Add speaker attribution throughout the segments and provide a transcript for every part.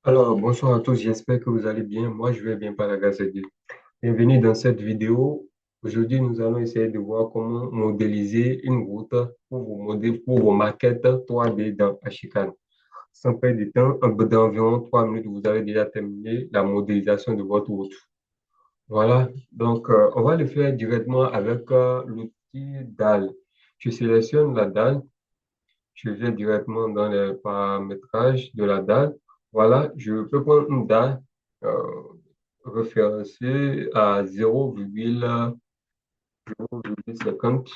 Speaker 1: Alors, bonsoir à tous, j'espère que vous allez bien. Moi, je vais bien par la grâce de Dieu. Bienvenue dans cette vidéo. Aujourd'hui, nous allons essayer de voir comment modéliser une route pour vos maquettes 3D dans Archicad. Sans perdre de temps, un peu d'environ 3 minutes, vous avez déjà terminé la modélisation de votre route. Voilà, donc on va le faire directement avec l'outil DAL. Je sélectionne la DAL, je vais directement dans les paramétrages de la dalle. Voilà, je peux prendre une dalle euh, référencée à 0,50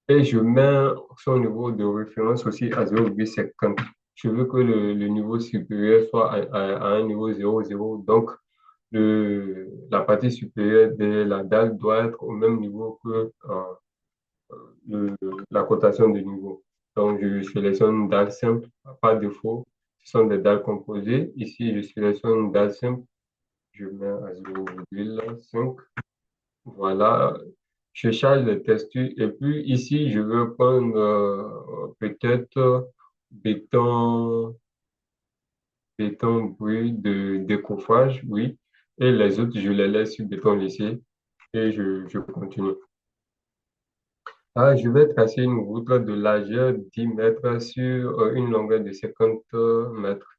Speaker 1: et je mets son niveau de référence aussi à 0,50. Je veux que le niveau supérieur soit à un niveau 0,0. Donc, la partie supérieure de la dalle doit être au même niveau que le- la cotation de niveau. Donc, je sélectionne une dalle simple, par défaut. Ce sont des dalles composées. Ici, je sélectionne une dalle simple. Je mets à 0,5. Voilà. Je charge les textures. Et puis, ici, je vais prendre peut-être béton, béton brut de décoffrage, oui. Et les autres, je les laisse sur béton lissé. Et je continue. Ah, je vais tracer une route de largeur 10 mètres sur une longueur de 50 mètres.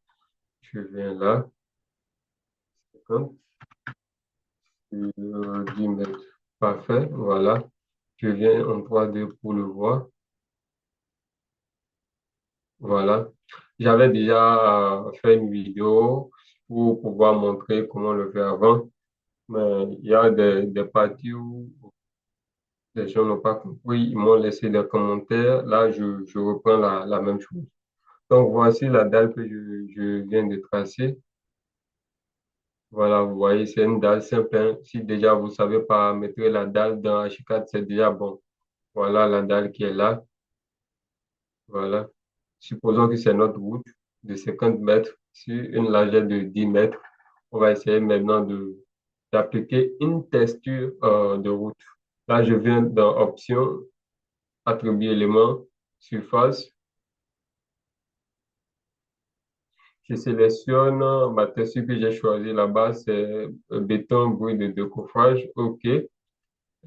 Speaker 1: Je viens là, 50 sur 10 mètres. Parfait, voilà. Je viens en 3D pour le voir. Voilà. J'avais déjà fait une vidéo pour pouvoir montrer comment le faire avant, mais il y a des parties où les gens n'ont pas compris. Ils m'ont laissé des commentaires. Là, je reprends la même chose. Donc, voici la dalle que je viens de tracer. Voilà, vous voyez, c'est une dalle simple, hein. Si déjà vous savez paramétrer la dalle dans H4, c'est déjà bon. Voilà la dalle qui est là. Voilà. Supposons que c'est notre route de 50 mètres sur une largeur de 10 mètres. On va essayer maintenant d'appliquer une texture de route. Là, je viens dans Options, Attributs éléments, Surface. Je sélectionne ma texture que j'ai choisie là-bas, c'est béton bruit de décoffrage. OK. Et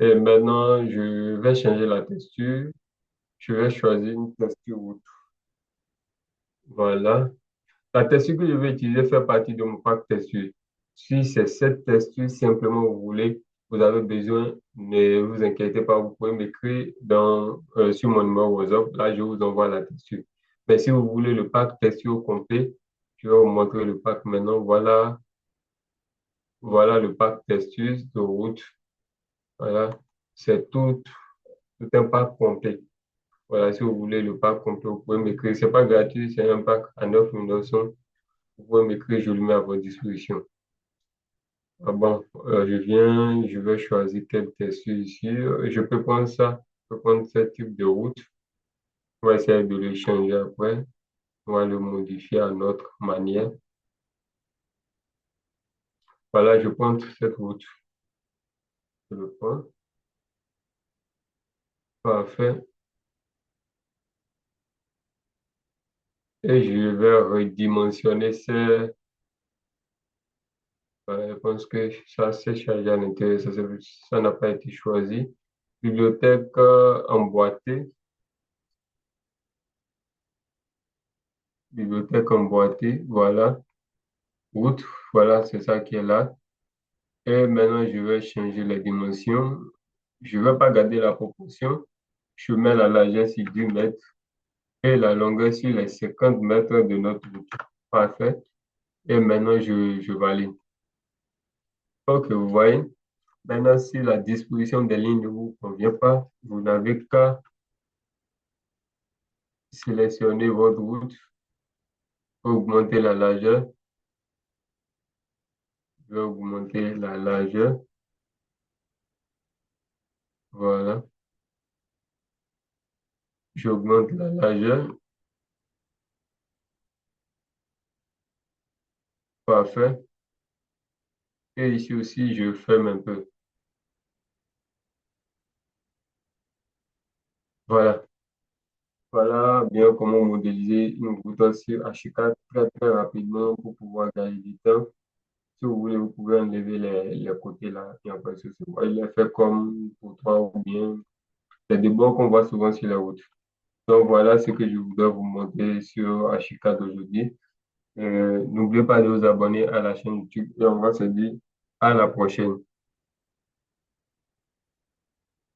Speaker 1: maintenant, je vais changer la texture. Je vais choisir une texture route. Voilà. La texture que je vais utiliser fait partie de mon pack texture. Si c'est cette texture, simplement vous voulez, vous avez besoin, ne vous inquiétez pas, vous pouvez m'écrire sur mon numéro WhatsApp. Là, je vous envoie la texture. Mais si vous voulez le pack texture complet, je vais vous montrer le pack maintenant. Voilà, voilà le pack texture de route. Voilà. C'est tout un pack complet. Voilà, si vous voulez le pack complet, vous pouvez m'écrire. C'est pas gratuit, c'est un pack à 9 900. Vous pouvez m'écrire, je le mets à votre disposition. Ah bon, je vais choisir quel texte ici. Je peux prendre ça, je peux prendre ce type de route. On va essayer de le changer après. On va le modifier à notre manière. Voilà, je prends cette route. Je le prends. Parfait. Et je vais redimensionner je pense que ça s'est chargé à l'intérieur. Ça n'a pas été choisi. Bibliothèque emboîtée. Bibliothèque emboîtée. Voilà. Route. Voilà, c'est ça qui est là. Et maintenant, je vais changer les dimensions. Je ne vais pas garder la proportion. Je mets la largeur sur 10 mètres et la longueur sur les 50 mètres de notre route. Parfait. Et maintenant, je valide. Ok, vous voyez. Maintenant, si la disposition des lignes ne vous convient pas, vous n'avez qu'à sélectionner votre route, augmenter la largeur. Je vais augmenter la largeur. Voilà. J'augmente la largeur. Parfait. Et ici aussi, je ferme un peu. Voilà. Voilà bien comment modéliser une route sur Ashika très très rapidement pour pouvoir gagner du temps. Si vous voulez, vous pouvez enlever les côtés là. Il n'y a pas de souci. Moi, il est fait comme pour toi ou bien. C'est des bords qu'on voit souvent sur la route. Donc voilà ce que je voudrais vous montrer sur Ashika d'aujourd'hui. N'oubliez pas de vous abonner à la chaîne YouTube et on va se dire à la prochaine.